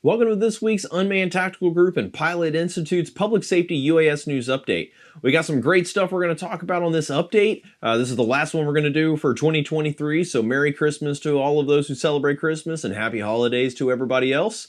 Welcome to this week's Unmanned Tactical Group and Pilot Institute's Public Safety UAS News Update. We got some great stuff we're going to talk about on this update. This is the last one we're going to do for 2023, so Merry Christmas to all of those who celebrate Christmas and Happy Holidays to everybody else.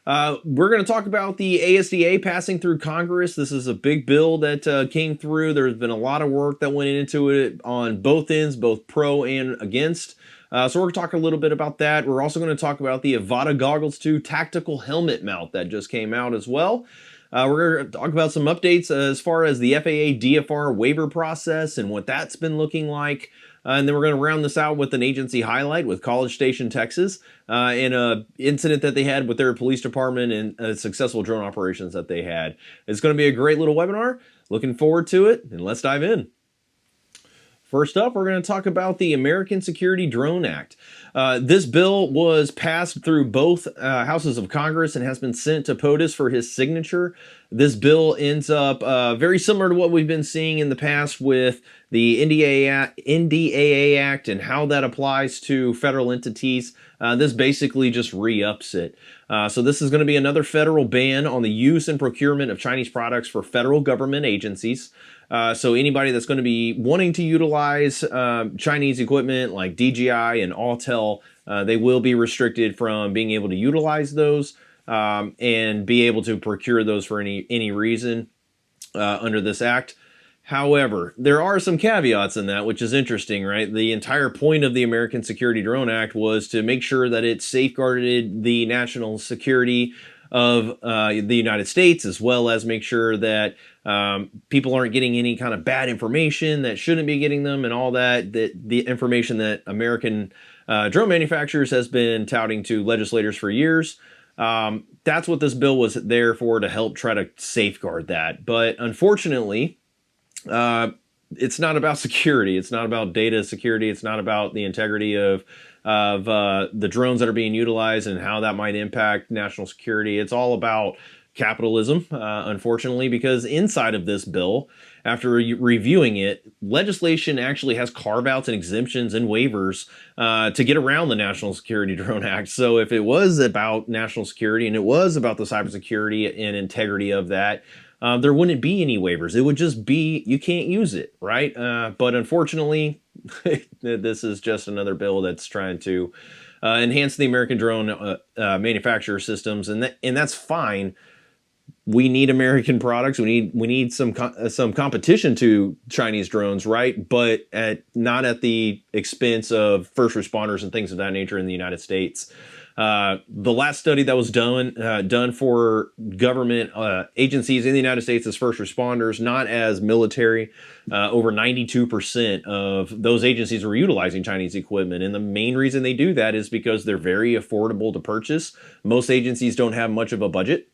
We're going to talk about the ASDA passing through Congress. This is a big bill that came through. There's been a lot of work that went into it on both ends, both pro and against. So we're going to talk a little bit about that. We're also going to talk about the Avata Goggles 2 Tactical Helmet mount that just came out as well. We're going to talk about some updates as far as the FAA DFR Waiver Process and what that's been looking like. And then we're going to round this out with an agency highlight with College Station, Texas, and an incident that they had with their police department and successful drone operations that they had. It's going to be a great little webinar. Looking forward to it, and let's dive in. First up, we're going to talk about the American Security Drone Act. This bill was passed through both houses of Congress and has been sent to POTUS for his signature. This bill ends up very similar to what we've been seeing in the past with the NDAA Act and how that applies to federal entities. This basically just re-ups it. So this is going to be another federal ban on the use and procurement of Chinese products for federal government agencies. So anybody that's going to be wanting to utilize Chinese equipment like DJI and Autel, they will be restricted from being able to utilize those and be able to procure those for any reason under this act. However, there are some caveats in that, which is interesting, right? The entire point of the American Security Drone Act was to make sure that it safeguarded the national security of the United States, as well as make sure that people aren't getting any kind of bad information that shouldn't be getting them, and all that the information that American drone manufacturers has been touting to legislators for years. That's what this bill was there for, to help try to safeguard that. But unfortunately, it's not about security. It's not about data security. It's not about the integrity of the drones that are being utilized and how that might impact national security. It's all about capitalism, unfortunately, because inside of this bill, after reviewing it, legislation actually has carve-outs and exemptions and waivers to get around the National Security Drone Act. So if it was about national security and it was about the cybersecurity and integrity of that, there wouldn't be any waivers. It would just be, you can't use it, right? But unfortunately, this is just another bill that's trying to enhance the American drone manufacturer systems, and that's fine. We need American products. We need some competition to Chinese drones, right? But not at the expense of first responders and things of that nature in the United States. The last study that was done for government agencies in the United States as first responders, not as military, over 92% of those agencies were utilizing Chinese equipment. And the main reason they do that is because they're very affordable to purchase. Most agencies don't have much of a budget.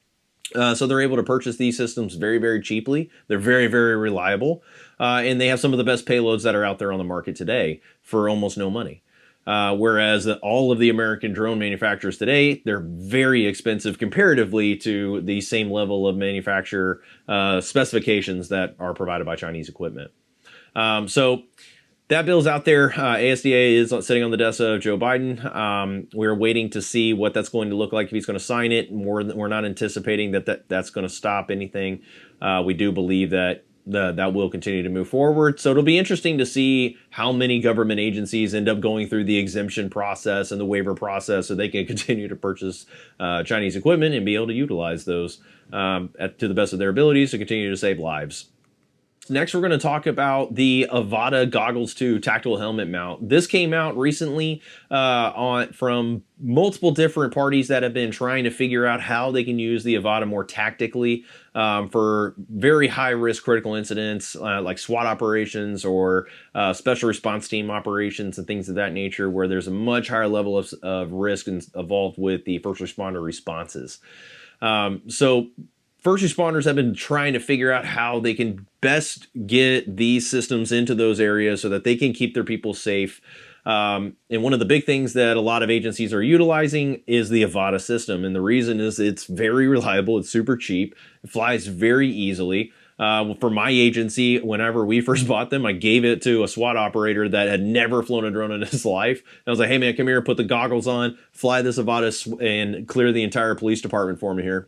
So they're able to purchase these systems very, very cheaply. They're very, very reliable. And they have some of the best payloads that are out there on the market today for almost no money. Whereas all of the American drone manufacturers today, they're very expensive comparatively to the same level of manufacturer specifications that are provided by Chinese equipment. So that bill's out there. ASDA is sitting on the desk of Joe Biden. We're waiting to see what that's going to look like if he's going to sign it. We're not anticipating that's going to stop anything. We do believe that that will continue to move forward. So it'll be interesting to see how many government agencies end up going through the exemption process and the waiver process so they can continue to purchase Chinese equipment and be able to utilize those to the best of their abilities to continue to save lives. Next, we're going to talk about the Avata Goggles 2 Tactical Helmet mount. This came out recently from multiple different parties that have been trying to figure out how they can use the Avata more tactically for very high-risk critical incidents like SWAT operations or special response team operations and things of that nature, where there's a much higher level of risk involved with the first responder responses. So first responders have been trying to figure out how they can best get these systems into those areas so that they can keep their people safe. And one of the big things that a lot of agencies are utilizing is the Avata system. And the reason is it's very reliable. It's super cheap. It flies very easily. For my agency, whenever we first bought them, I gave it to a SWAT operator that had never flown a drone in his life. And I was like, hey man, come here, put the goggles on, fly this Avata and clear the entire police department for me here.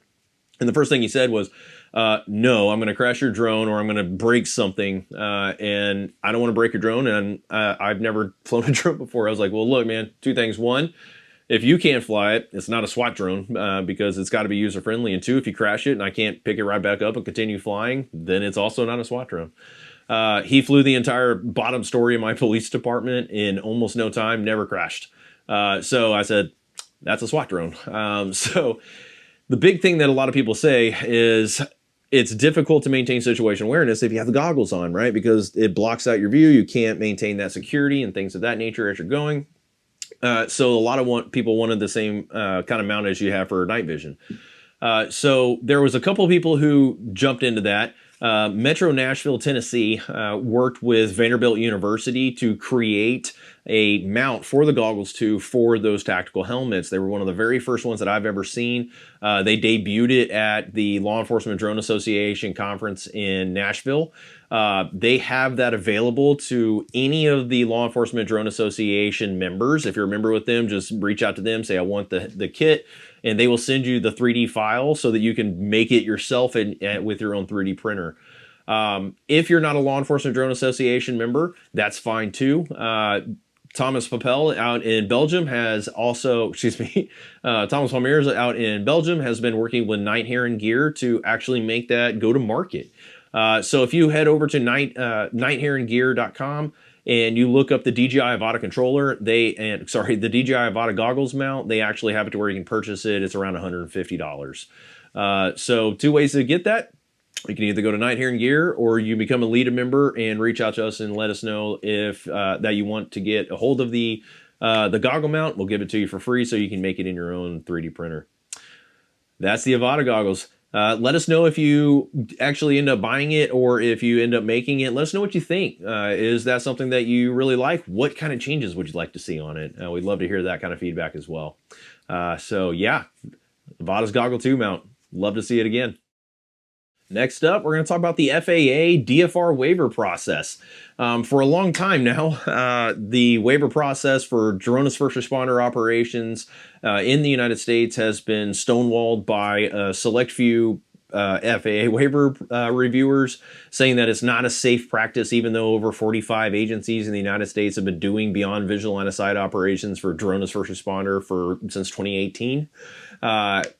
And the first thing he said was, no, I'm going to crash your drone or I'm going to break something. And I don't want to break your drone. And I've never flown a drone before. I was like, well, look, man, two things. One, if you can't fly it, it's not a SWAT drone because it's got to be user friendly. And two, if you crash it and I can't pick it right back up and continue flying, then it's also not a SWAT drone. He flew the entire bottom story of my police department in almost no time, never crashed. So I said, that's a SWAT drone. So the big thing that a lot of people say is it's difficult to maintain situation awareness if you have the goggles on, right? Because it blocks out your view. You can't maintain that security and things of that nature as you're going. So a lot of people wanted the same kind of mount as you have for night vision. So there was a couple of people who jumped into that. Metro Nashville, Tennessee worked with Vanderbilt University to create a mount for the goggles for those tactical helmets. They were one of the very first ones that I've ever seen. They debuted it at the Law Enforcement Drone Association conference in Nashville. They have that available to any of the Law Enforcement Drone Association members. If you're a member with them, just reach out to them, say, I want the kit, and they will send you the 3D file so that you can make it yourself with your own 3D printer. If you're not a Law Enforcement Drone Association member, that's fine too. Thomas Papel out in Belgium has also, Thomas Palmeirs out in Belgium has been working with Night Heron Gear to actually make that go to market. So if you head over to nightherongear.com and you look up the DJI Avata controller, the DJI Avata goggles mount, they actually have it to where you can purchase it. It's around $150. So two ways to get that. You can either go to Night Heron Gear or you become a LEDA member and reach out to us and let us know if that you want to get a hold of the goggle mount. We'll give it to you for free so you can make it in your own 3D printer. That's the Avata goggles. Let us know if you actually end up buying it or if you end up making it. Let us know what you think. Is that something that you really like? What kind of changes would you like to see on it? We'd love to hear that kind of feedback as well. So yeah, Avata's Goggle 2 mount. Love to see it again. Next up, we're going to talk about the FAA DFR Waiver Process. For a long time now, the waiver process for drone as first responder operations in the United States has been stonewalled by a select few FAA waiver reviewers, saying that it's not a safe practice, even though over 45 agencies in the United States have been doing beyond visual line of sight operations for drone as first responder since 2018.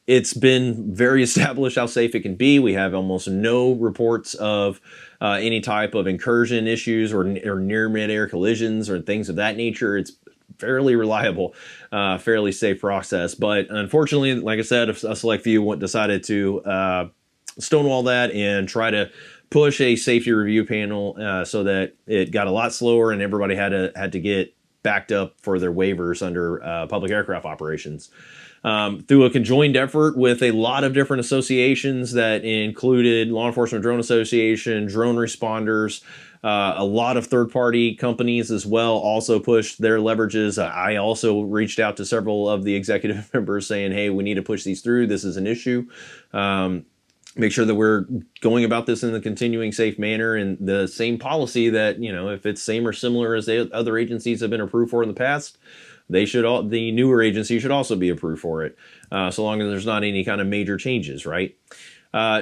It's been very established how safe it can be. We have almost no reports of any type of incursion issues or near mid-air collisions or things of that nature. It's fairly reliable, fairly safe process. But unfortunately, like I said, a select few decided to stonewall that and try to push a safety review panel so that it got a lot slower and everybody had to get backed up for their waivers under public aircraft operations. Through a conjoined effort with a lot of different associations that included Law Enforcement Drone Association, drone responders, a lot of third-party companies as well also pushed their leverages. I also reached out to several of the executive members saying, hey, we need to push these through. This is an issue. Make sure that we're going about this in the continuing safe manner and the same policy that, if it's same or similar as the other agencies have been approved for in the past, the newer agency should also be approved for it, so long as there's not any kind of major changes, right?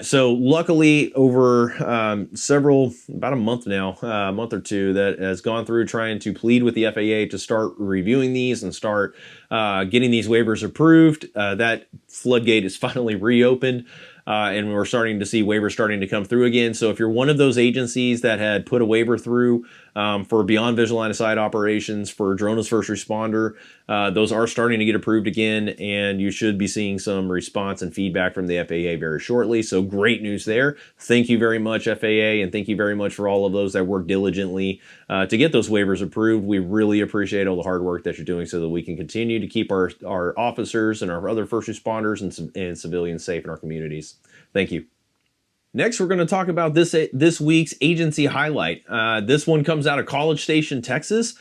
So luckily over about a month now, a month or two, that has gone through trying to plead with the FAA to start reviewing these and start getting these waivers approved. That floodgate is finally reopened. And we're starting to see waivers starting to come through again. So if you're one of those agencies that had put a waiver through for beyond visual line of sight operations for drone as first responder, those are starting to get approved again, and you should be seeing some response and feedback from the FAA very shortly. So great news there. Thank you very much, FAA, and thank you very much for all of those that work diligently to get those waivers approved. We really appreciate all the hard work that you're doing so that we can continue to keep our officers and our other first responders and civilians safe in our communities. Thank you. Next, we're going to talk about this week's agency highlight. This one comes out of College Station, Texas.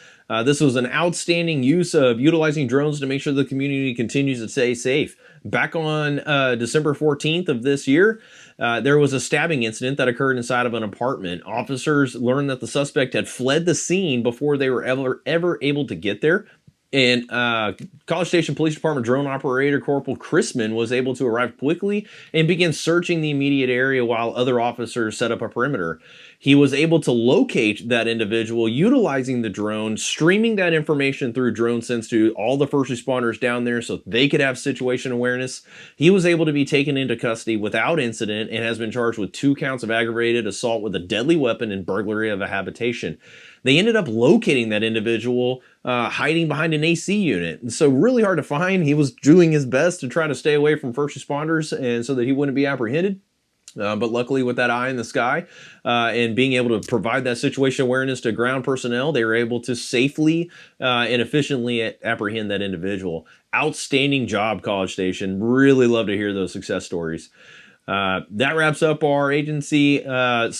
This was an outstanding use of utilizing drones to make sure the community continues to stay safe. Back on December 14th of this year, there was a stabbing incident that occurred inside of an apartment. Officers learned that the suspect had fled the scene before they were ever able to get there. And College Station Police Department drone operator Corporal Chrisman was able to arrive quickly and begin searching the immediate area while other officers set up a perimeter. He was able to locate that individual utilizing the drone, streaming that information through DroneSense to all the first responders down there so they could have situation awareness. He was able to be taken into custody without incident and has been charged with 2 counts of aggravated assault with a deadly weapon and burglary of a habitation. They ended up locating that individual hiding behind an AC unit. And so really hard to find. He was doing his best to try to stay away from first responders and so that he wouldn't be apprehended. But luckily, with that eye in the sky and being able to provide that situation awareness to ground personnel, they were able to safely and efficiently apprehend that individual. Outstanding job, College Station. Really love to hear those success stories. That wraps up our agency, our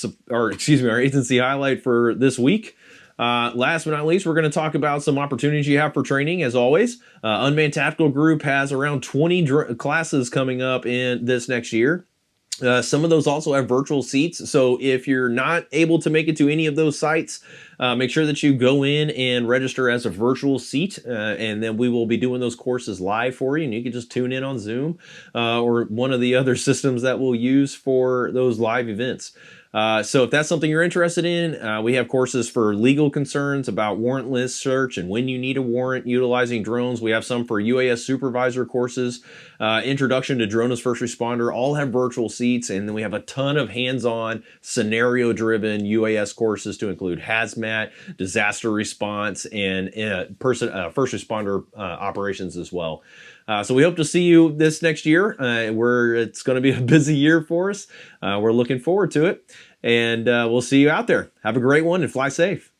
agency highlight for this week. Last but not least, we're going to talk about some opportunities you have for training, as always. Unmanned Tactical Group has around 20 classes coming up in this next year. Some of those also have virtual seats, so if you're not able to make it to any of those sites, make sure that you go in and register as a virtual seat, and then we will be doing those courses live for you, and you can just tune in on Zoom or one of the other systems that we'll use for those live events. So if that's something you're interested in, we have courses for legal concerns about warrantless search and when you need a warrant utilizing drones. We have some for UAS supervisor courses, introduction to drone as first responder, all have virtual seats. And then we have a ton of hands-on scenario-driven UAS courses to include hazmat, disaster response, and first responder operations as well. So we hope to see you this next year. It's going to be a busy year for us. We're looking forward to it. And we'll see you out there. Have a great one and fly safe.